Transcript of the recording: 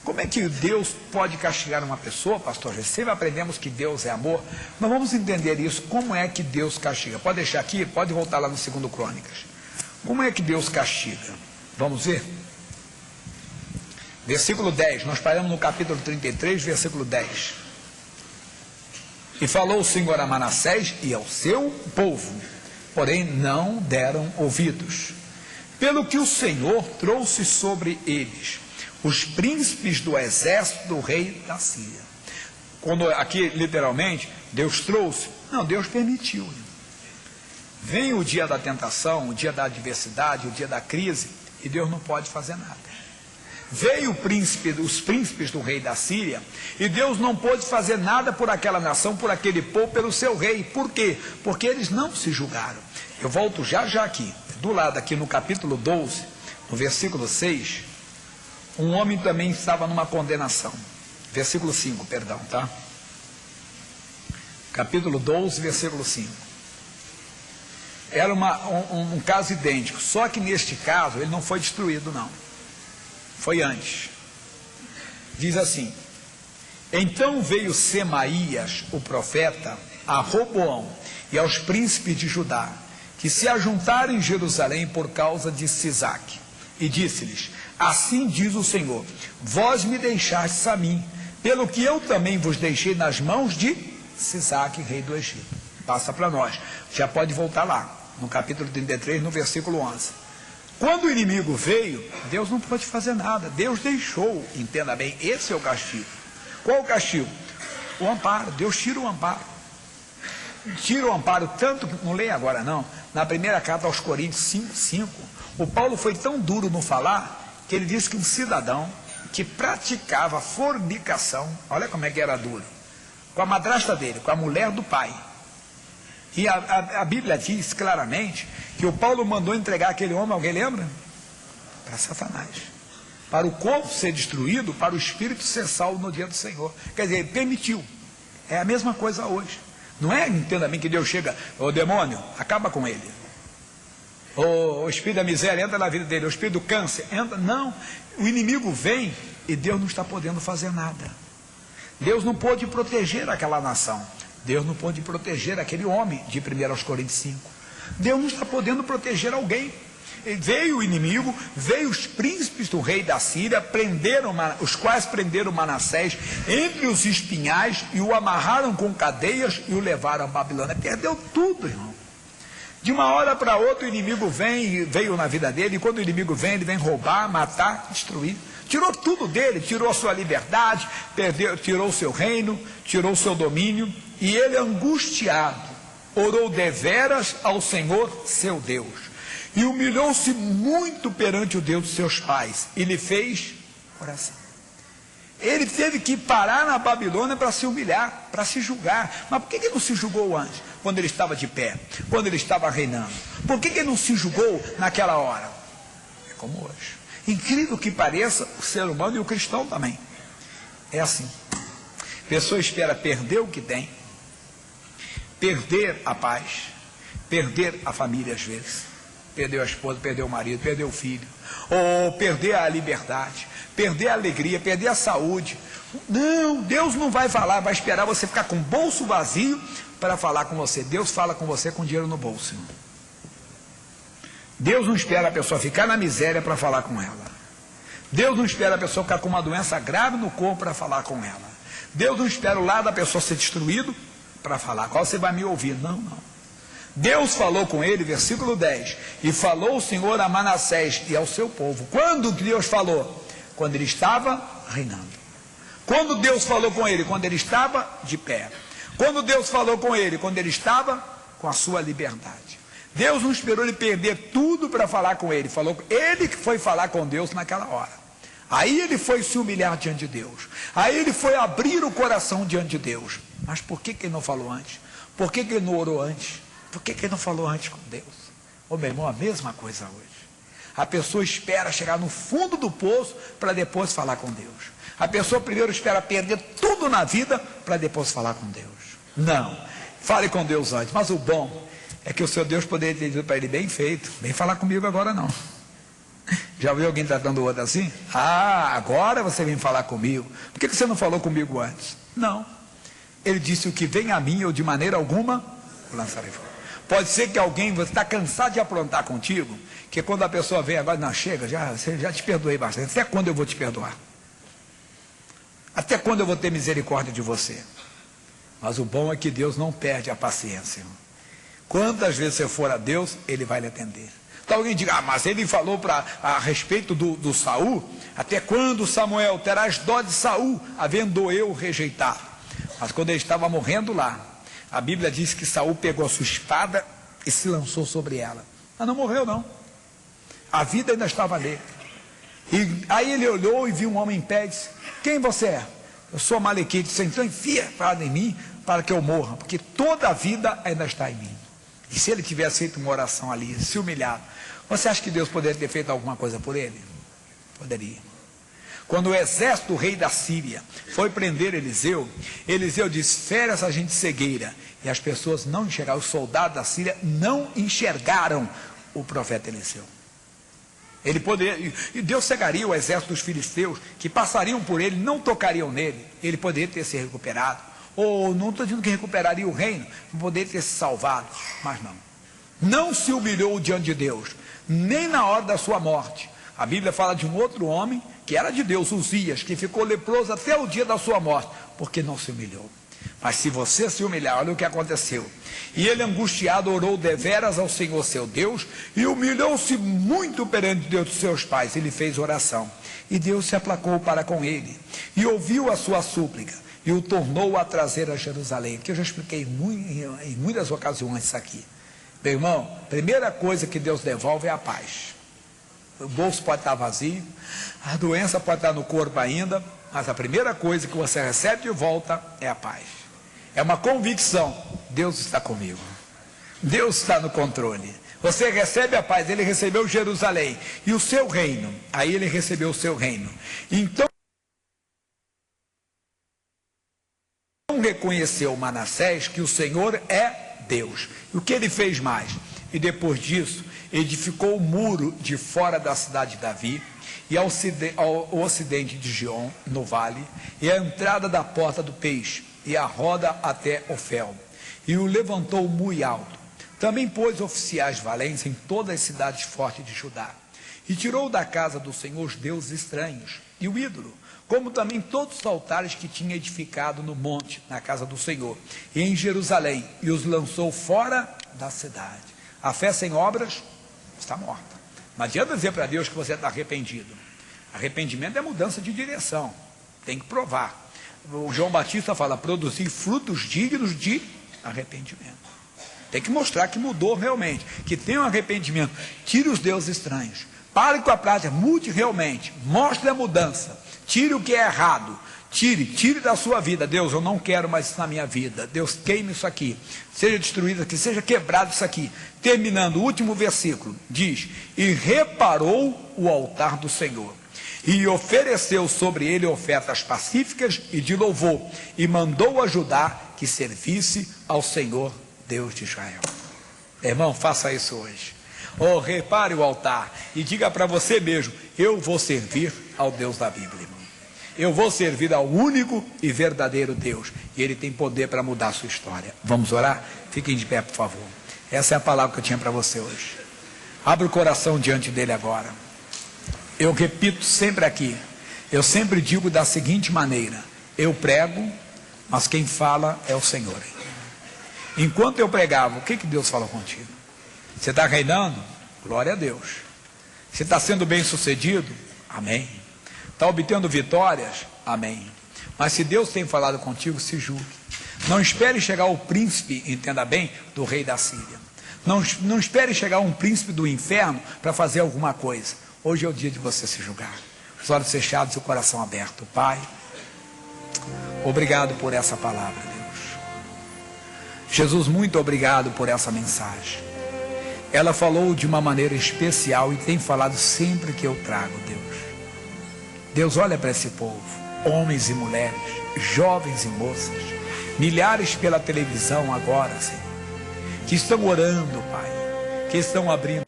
Como é que Deus pode castigar uma pessoa, pastor? Sempre aprendemos que Deus é amor, mas vamos entender isso, como é que Deus castiga. Pode deixar aqui, pode voltar lá no 2 Crônicas. Como é que Deus castiga? Vamos ver? Versículo 10, nós paramos no capítulo 33, versículo 10. E falou o Senhor a Manassés e ao seu povo, porém não deram ouvidos. Pelo que o Senhor trouxe sobre eles os príncipes do exército do rei da Síria. Quando aqui, literalmente, Deus trouxe, não, Deus permitiu. Vem o dia da tentação, o dia da adversidade, o dia da crise, e Deus não pode fazer nada. Veio os príncipes do rei da Síria, e Deus não pôde fazer nada por aquela nação, por aquele povo, pelo seu rei. Por quê? Porque eles não se julgaram. Eu volto já aqui, do lado aqui no capítulo 12, no versículo 6, um homem também estava numa condenação. Versículo 5, perdão, tá? Capítulo 12, versículo 5. Era um caso idêntico, só que neste caso ele não foi destruído, não. Foi antes. Diz assim: então veio Semaías, o profeta, a Roboão e aos príncipes de Judá, que se ajuntaram em Jerusalém por causa de Sisaque, e disse-lhes: assim diz o Senhor, vós me deixastes a mim, pelo que eu também vos deixei nas mãos de Sisaque, rei do Egito. Passa para nós, já pode voltar lá, no capítulo 33, no versículo 11. Quando o inimigo veio, Deus não pôde fazer nada, Deus deixou, entenda bem, esse é o castigo. Qual o castigo? O amparo, Deus tira o amparo. Tira o amparo tanto, não leia agora não, na primeira carta aos Coríntios 5:5, o Paulo foi tão duro no falar, que ele disse que um cidadão que praticava fornicação, olha como é que era duro, com a madrasta dele, com a mulher do pai. E a Bíblia diz claramente que o Paulo mandou entregar aquele homem, alguém lembra? Para Satanás. Para o corpo ser destruído, para o espírito ser salvo no dia do Senhor. Quer dizer, ele permitiu. É a mesma coisa hoje. Não é, entenda bem, que Deus chega, ô demônio, acaba com ele. O espírito da miséria entra na vida dele, o espírito do câncer entra. Não, o inimigo vem e Deus não está podendo fazer nada. Deus não pôde proteger aquela nação. Deus não pôde proteger aquele homem, de 1 Coríntios 5. Deus não está podendo proteger alguém. Veio o inimigo, veio os príncipes do rei da Síria, os quais prenderam Manassés entre os espinhais e o amarraram com cadeias e o levaram à Babilônia. Perdeu tudo, irmão. De uma hora para outra o inimigo veio na vida dele, e quando o inimigo vem, ele vem roubar, matar, destruir. Tirou tudo dele, tirou a sua liberdade, tirou o seu reino, tirou o seu domínio, e ele, angustiado, orou deveras ao Senhor seu Deus, e humilhou-se muito perante o Deus dos seus pais, e lhe fez oração. Ele teve que parar na Babilônia para se humilhar, para se julgar. Mas por que ele não se julgou antes, quando ele estava de pé, quando ele estava reinando? Por que ele não se julgou naquela hora? É como hoje. Incrível que pareça, o ser humano e o cristão também. É assim. A pessoa espera perder o que tem, perder a paz, perder a família às vezes, perder a esposa, perder o marido, perder o filho, ou perder a liberdade, perder a alegria, perder a saúde. Não, Deus não vai falar, vai esperar você ficar com o bolso vazio para falar com você. Deus fala com você com dinheiro no bolso. Deus não espera a pessoa ficar na miséria para falar com ela. Deus não espera a pessoa ficar com uma doença grave no corpo para falar com ela. Deus não espera o lado da pessoa ser destruído para falar. Qual você vai me ouvir? Não, não. Deus falou com ele, versículo 10, e falou o Senhor a Manassés e ao seu povo. Quando Deus falou? Quando ele estava reinando. Quando Deus falou com ele? Quando ele estava de pé. Quando Deus falou com ele? Quando ele estava com a sua liberdade. Deus não esperou ele perder tudo para falar com ele. Ele que foi falar com Deus naquela hora. Aí ele foi se humilhar diante de Deus. Aí ele foi abrir o coração diante de Deus. Mas por que ele não falou antes? Por que ele não orou antes? Por que ele não falou antes com Deus? Ô meu irmão, a mesma coisa hoje. A pessoa espera chegar no fundo do poço para depois falar com Deus. A pessoa primeiro espera perder tudo na vida para depois falar com Deus. Não, fale com Deus antes. Mas o bom é que o seu Deus poderia ter dito para ele: bem feito, vem falar comigo agora não. Já viu alguém tratando o outro assim? Ah, agora você vem falar comigo. Por que você não falou comigo antes? Não. Ele disse: o que vem a mim, eu de maneira alguma lançarei fora. Pode ser que alguém, você está cansado de aprontar contigo, que quando a pessoa vem agora, não, chega, já te perdoei bastante. Até quando eu vou te perdoar? Até quando eu vou ter misericórdia de você? Mas o bom é que Deus não perde a paciência, irmão. Quantas vezes você for a Deus, Ele vai lhe atender. Então alguém diga: mas ele falou a respeito do Saul, até quando, Samuel, terás dó de Saul, havendo eu rejeitado? Mas quando ele estava morrendo lá, a Bíblia diz que Saul pegou a sua espada e se lançou sobre ela. Mas não morreu não, a vida ainda estava nele. E aí ele olhou e viu um homem em pé e disse: quem você é? Eu sou Amalequite. Disse: então enfia a espada em mim para que eu morra, porque toda a vida ainda está em mim. E se ele tivesse feito uma oração ali, se humilhado, você acha que Deus poderia ter feito alguma coisa por ele? Poderia. Quando o exército do rei da Síria foi prender Eliseu, Eliseu disse: fere essa gente cegueira. E as pessoas não enxergaram, os soldados da Síria não enxergaram o profeta Eliseu. Ele poderia, e Deus cegaria o exército dos filisteus, que passariam por ele, não tocariam nele. Ele poderia ter se recuperado. Ou não estou dizendo que recuperaria o reino, poderia ter se salvado, mas não. Não se humilhou diante de Deus, nem na hora da sua morte. A Bíblia fala de um outro homem, que era de Deus, Uzias, que ficou leproso até o dia da sua morte, porque não se humilhou. Mas se você se humilhar, olha o que aconteceu. E ele, angustiado, orou deveras ao Senhor seu Deus, e humilhou-se muito perante Deus dos seus pais. Ele fez oração, e Deus se aplacou para com ele, e ouviu a sua súplica, e o tornou a trazer a Jerusalém, que eu já expliquei em muitas ocasiões isso aqui. Meu irmão, primeira coisa que Deus devolve é a paz. O bolso pode estar vazio, a doença pode estar no corpo ainda, mas a primeira coisa que você recebe de volta é a paz. É uma convicção: Deus está comigo, Deus está no controle. Você recebe a paz. Ele recebeu Jerusalém e o seu reino, aí ele recebeu o seu reino. Então reconheceu Manassés que o Senhor é Deus. E o que ele fez mais? E depois disso, edificou o muro de fora da cidade de Davi, e ao ocidente de Gion, no vale, e a entrada da porta do peixe, e a roda até Ofel, e o levantou muito alto. Também pôs oficiais valentes em todas as cidades fortes de Judá, e tirou da casa do Senhor os deuses estranhos, e o ídolo, como também todos os altares que tinha edificado no monte, na casa do Senhor, e em Jerusalém, e os lançou fora da cidade. A fé sem obras está morta. Não adianta dizer para Deus que você está arrependido. Arrependimento é mudança de direção, tem que provar. O João Batista fala: produzir frutos dignos de arrependimento. Tem que mostrar que mudou realmente, que tem um arrependimento. Tire os deuses estranhos, pare com a prática, mude realmente, mostre a mudança. Tire o que é errado, tire da sua vida. Deus, eu não quero mais isso na minha vida. Deus, queime isso aqui, seja destruído aqui, seja quebrado isso aqui. Terminando, o último versículo diz: e reparou o altar do Senhor, e ofereceu sobre ele ofertas pacíficas e de louvor, e mandou ajudar que servisse ao Senhor Deus de Israel. Irmão, faça isso hoje. Oh, repare o altar e diga para você mesmo: eu vou servir ao Deus da Bíblia, irmão. Eu vou servir ao único e verdadeiro Deus, e Ele tem poder para mudar a sua história. Vamos orar? Fiquem de pé, por favor. Essa é a palavra que eu tinha para você hoje. Abra o coração diante dele agora. Eu repito sempre aqui, eu sempre digo da seguinte maneira: eu prego, mas quem fala é o Senhor. Enquanto eu pregava, o que Deus falou contigo? Você está reinando? Glória a Deus. Você está sendo bem sucedido? Amém. Está obtendo vitórias? Amém. Mas se Deus tem falado contigo, se julgue. Não espere chegar o príncipe, entenda bem, do rei da Síria. Não espere chegar um príncipe do inferno para fazer alguma coisa. Hoje é o dia de você se julgar. Os olhos fechados e o coração aberto. Pai, obrigado por essa palavra, Deus. Jesus, muito obrigado por essa mensagem. Ela falou de uma maneira especial e tem falado sempre que eu trago, Deus. Deus, olha para esse povo, homens e mulheres, jovens e moças, milhares pela televisão agora, Senhor, que estão orando, Pai, que estão abrindo